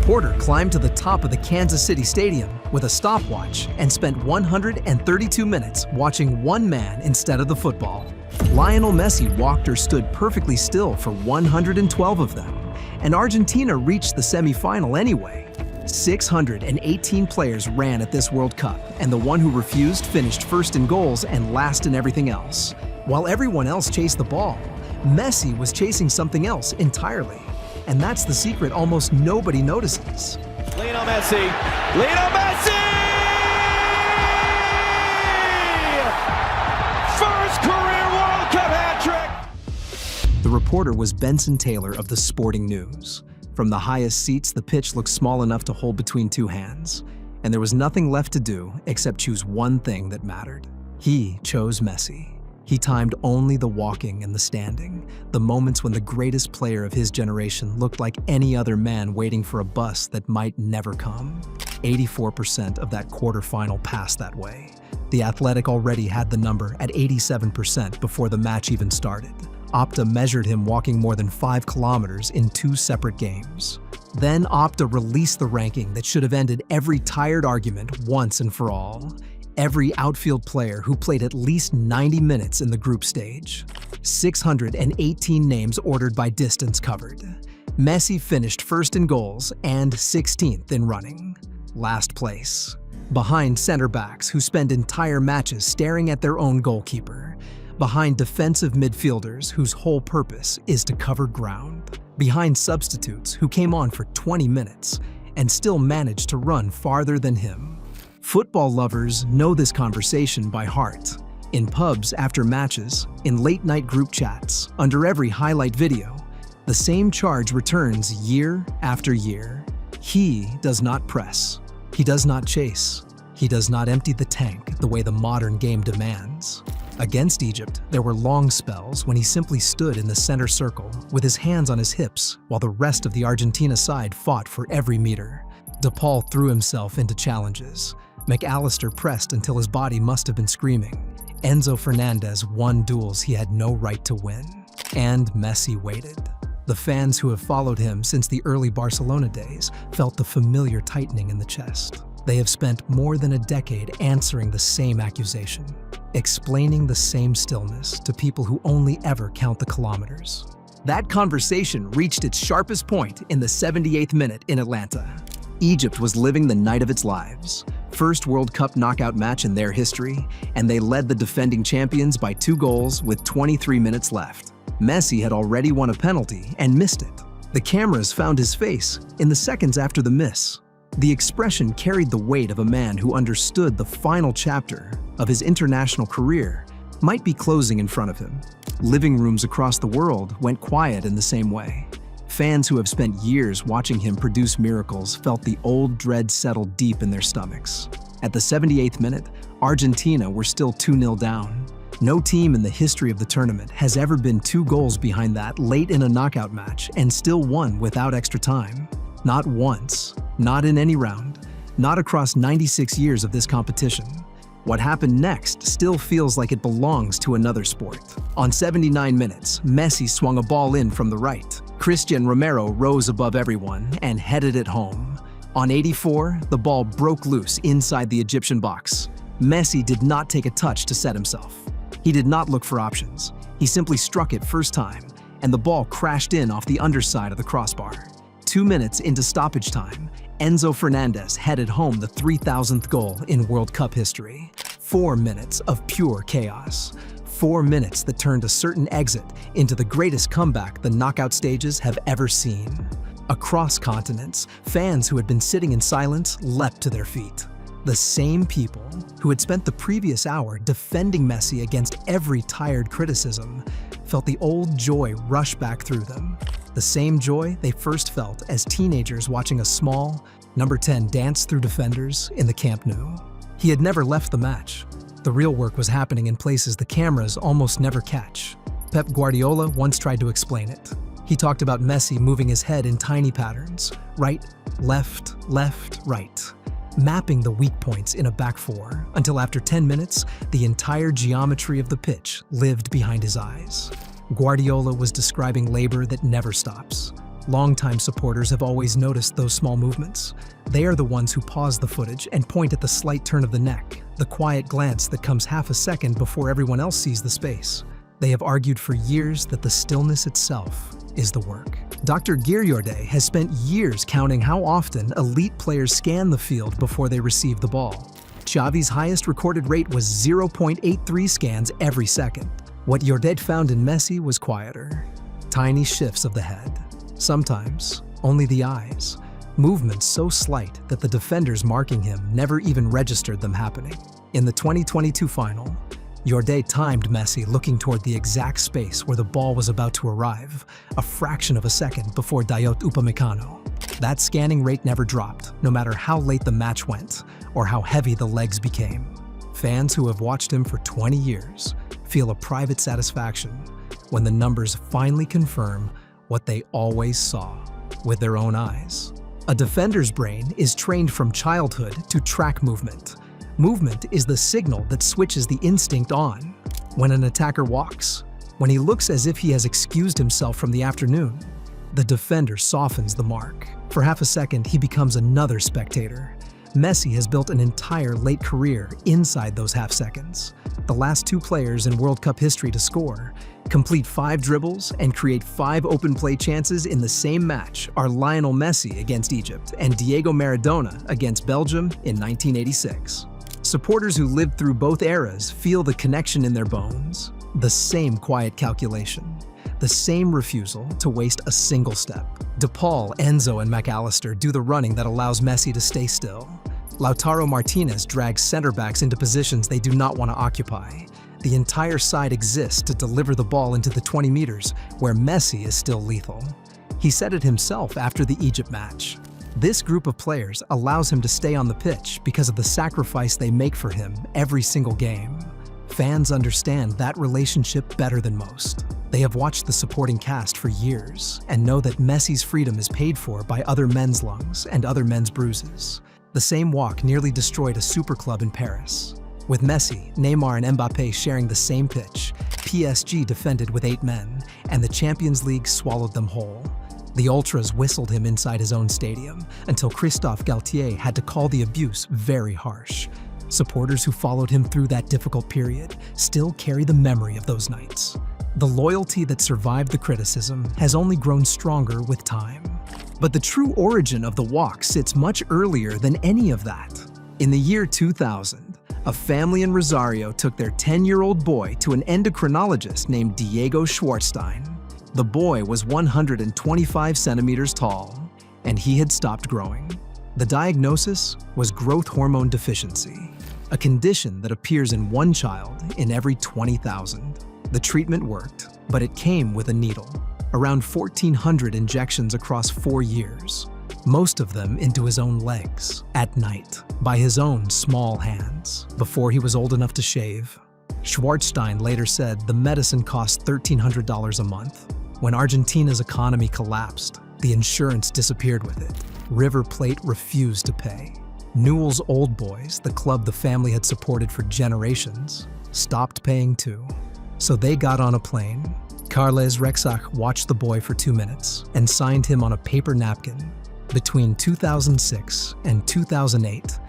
reporter climbed to the top of the Kansas City Stadium with a stopwatch and spent 132 minutes watching one man instead of the football. Lionel Messi walked or stood perfectly still for 112 of them, and Argentina reached the semi-final anyway. 618 players ran at this World Cup, and the one who refused finished first in goals and last in everything else. While everyone else chased the ball, Messi was chasing something else entirely. And that's the secret almost nobody notices. Lionel Messi! Lionel Messi! First career World Cup hat-trick! The reporter was Benson Taylor of the Sporting News. From the highest seats, the pitch looked small enough to hold between two hands, and there was nothing left to do except choose one thing that mattered. He chose Messi. He timed only the walking and the standing, the moments when the greatest player of his generation looked like any other man waiting for a bus that might never come. 84% of that quarterfinal passed that way. The Athletic already had the number at 87% before the match even started. Opta measured him walking more than 5 kilometers in 2 separate games. Then Opta released the ranking that should have ended every tired argument once and for all. Every outfield player who played at least 90 minutes in the group stage. 618 names ordered by distance covered. Messi finished first in goals and 16th in running. Last place. Behind center backs who spend entire matches staring at their own goalkeeper. Behind defensive midfielders whose whole purpose is to cover ground. Behind substitutes who came on for 20 minutes and still managed to run farther than him. Football lovers know this conversation by heart. In pubs after matches, in late-night group chats, under every highlight video, the same charge returns year after year. He does not press. He does not chase. He does not empty the tank the way the modern game demands. Against Egypt, there were long spells when he simply stood in the center circle with his hands on his hips while the rest of the Argentina side fought for every meter. De Paul threw himself into challenges. Mac Allister pressed until his body must have been screaming. Enzo Fernández won duels he had no right to win. And Messi waited. The fans who have followed him since the early Barcelona days felt the familiar tightening in the chest. They have spent more than a decade answering the same accusation, explaining the same stillness to people who only ever count the kilometers. That conversation reached its sharpest point in the 78th minute in Atlanta. Egypt was living the night of its lives. First World Cup knockout match in their history, and they led the defending champions by 2 goals with 23 minutes left. Messi had already won a penalty and missed it. The cameras found his face in the seconds after the miss. The expression carried the weight of a man who understood the final chapter of his international career might be closing in front of him. Living rooms across the world went quiet in the same way. Fans who have spent years watching him produce miracles felt the old dread settle deep in their stomachs. At the 78th minute, Argentina were still 2-0 down. No team in the history of the tournament has ever been 2 goals behind that late in a knockout match and still won without extra time. Not once, not in any round, not across 96 years of this competition. What happened next still feels like it belongs to another sport. On 79 minutes, Messi swung a ball in from the right. Christian Romero rose above everyone and headed it home. On 84, the ball broke loose inside the Egyptian box. Messi did not take a touch to set himself. He did not look for options. He simply struck it first time, and the ball crashed in off the underside of the crossbar. 2 minutes into stoppage time, Enzo Fernández headed home the 3,000th goal in World Cup history. 4 minutes of pure chaos. 4 minutes that turned a certain exit into the greatest comeback the knockout stages have ever seen. Across continents, fans who had been sitting in silence leapt to their feet. The same people who had spent the previous hour defending Messi against every tired criticism felt the old joy rush back through them. The same joy they first felt as teenagers watching a small, number 10 dance through defenders in the Camp Nou. He had never left the match. The real work was happening in places the cameras almost never catch. Pep Guardiola once tried to explain it. He talked about Messi moving his head in tiny patterns, right, left, right, mapping the weak points in a back four until after 10 minutes, the entire geometry of the pitch lived behind his eyes. Guardiola was describing labor that never stops. Longtime supporters have always noticed those small movements. They are the ones who pause the footage and point at the slight turn of the neck, the quiet glance that comes half a second before everyone else sees the space. They have argued for years that the stillness itself is the work. Dr. Guardiola has spent years counting how often elite players scan the field before they receive the ball. Xavi's highest recorded rate was 0.83 scans every second. What Jordet found in Messi was quieter. Tiny shifts of the head. Sometimes, only the eyes. Movements so slight that the defenders marking him never even registered them happening. In the 2022 final, Jordet timed Messi looking toward the exact space where the ball was about to arrive, a fraction of a second before Dayot Upamecano. That scanning rate never dropped, no matter how late the match went or how heavy the legs became. Fans who have watched him for 20 years feel a private satisfaction when the numbers finally confirm what they always saw with their own eyes. A defender's brain is trained from childhood to track movement. Movement is the signal that switches the instinct on. When an attacker walks, when he looks as if he has excused himself from the afternoon, the defender softens the mark. For half a second, he becomes another spectator. Messi has built an entire late career inside those half seconds. The last two players in World Cup history to score, complete 5 dribbles, and create 5 open play chances in the same match are Lionel Messi against Egypt and Diego Maradona against Belgium in 1986. Supporters who lived through both eras feel the connection in their bones, the same quiet calculation, the same refusal to waste a single step. De Paul, Enzo, and Mac Allister do the running that allows Messi to stay still. Lautaro Martinez drags center-backs into positions they do not want to occupy. The entire side exists to deliver the ball into the 20 meters, where Messi is still lethal. He said it himself after the Egypt match. This group of players allows him to stay on the pitch because of the sacrifice they make for him every single game. Fans understand that relationship better than most. They have watched the supporting cast for years and know that Messi's freedom is paid for by other men's lungs and other men's bruises. The same walk nearly destroyed a super club in Paris. With Messi, Neymar, and Mbappe sharing the same pitch, PSG defended with 8 men, and the Champions League swallowed them whole. The Ultras whistled him inside his own stadium until Christophe Galtier had to call the abuse very harsh. Supporters who followed him through that difficult period still carry the memory of those nights. The loyalty that survived the criticism has only grown stronger with time. But the true origin of the walk sits much earlier than any of that. In the year 2000, a family in Rosario took their 10-year-old boy to an endocrinologist named Diego Schwartzstein. The boy was 125 centimeters tall, and he had stopped growing. The diagnosis was growth hormone deficiency, a condition that appears in one child in every 20,000. The treatment worked, but it came with a needle. Around 1,400 injections across 4 years, most of them into his own legs, at night, by his own small hands, before he was old enough to shave. Schwartzstein later said the medicine cost $1,300 a month. When Argentina's economy collapsed, the insurance disappeared with it. River Plate refused to pay. Newell's Old Boys, the club the family had supported for generations, stopped paying too. So they got on a plane. Carles Rexach watched the boy for 2 minutes and signed him on a paper napkin. Between 2006 and 2008,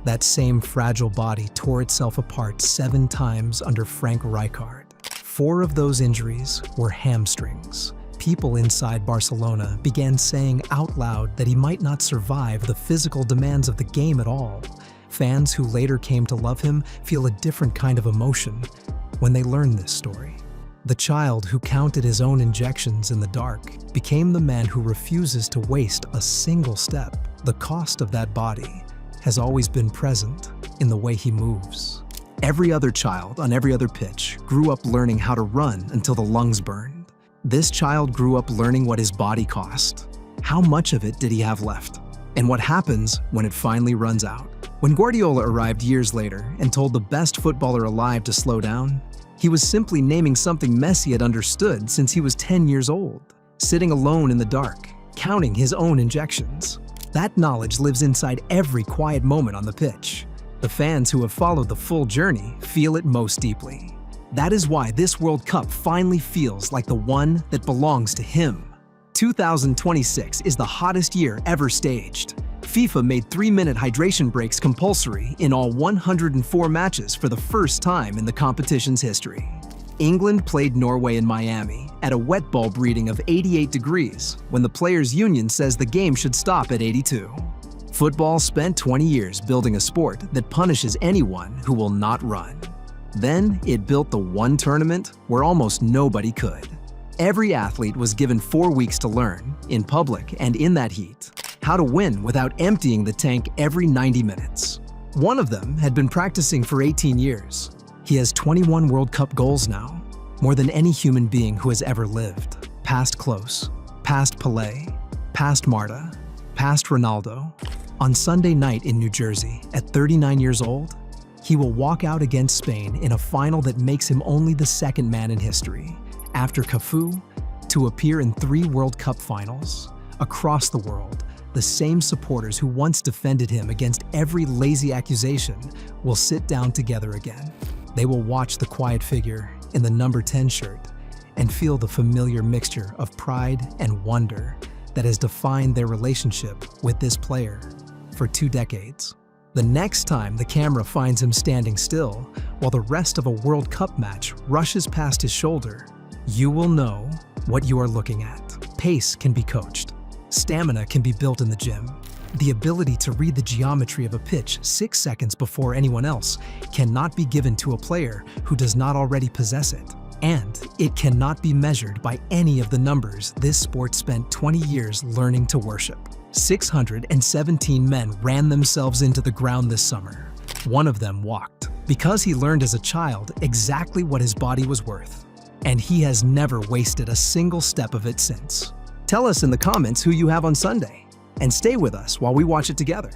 that same fragile body tore itself apart 7 times under Frank Rijkaard. 4 of those injuries were hamstrings. People inside Barcelona began saying out loud that he might not survive the physical demands of the game at all. Fans who later came to love him feel a different kind of emotion when they learn this story. The child who counted his own injections in the dark became the man who refuses to waste a single step. The cost of that body has always been present in the way he moves. Every other child on every other pitch grew up learning how to run until the lungs burned. This child grew up learning what his body cost. How much of it did he have left? And what happens when it finally runs out? When Guardiola arrived years later and told the best footballer alive to slow down, he was simply naming something Messi had understood since he was 10 years old, sitting alone in the dark, counting his own injections. That knowledge lives inside every quiet moment on the pitch. The fans who have followed the full journey feel it most deeply. That is why this World Cup finally feels like the one that belongs to him. 2026 is the hottest year ever staged. FIFA made 3-minute hydration breaks compulsory in all 104 matches for the first time in the competition's history. England played Norway in Miami at a wet bulb reading of 88 degrees when the Players' Union says the game should stop at 82. Football spent 20 years building a sport that punishes anyone who will not run. Then it built the one tournament where almost nobody could. Every athlete was given 4 weeks to learn, in public and in that heat, how to win without emptying the tank every 90 minutes. One of them had been practicing for 18 years. He has 21 World Cup goals now, more than any human being who has ever lived. Past Klose, past Pelé, past Marta, past Ronaldo. On Sunday night in New Jersey, at 39 years old, he will walk out against Spain in a final that makes him only the second man in history, after Cafu, to appear in 3 World Cup finals. Across the world, the same supporters who once defended him against every lazy accusation will sit down together again. They will watch the quiet figure in the number 10 shirt and feel the familiar mixture of pride and wonder that has defined their relationship with this player for 2 decades. The next time the camera finds him standing still while the rest of a World Cup match rushes past his shoulder, you will know what you are looking at. Pace can be coached. Stamina can be built in the gym. The ability to read the geometry of a pitch 6 seconds before anyone else cannot be given to a player who does not already possess it. And it cannot be measured by any of the numbers this sport spent 20 years learning to worship. 617 men ran themselves into the ground this summer. One of them walked, because he learned as a child exactly what his body was worth. And he has never wasted a single step of it since. Tell us in the comments who you have on Sunday, and stay with us while we watch it together.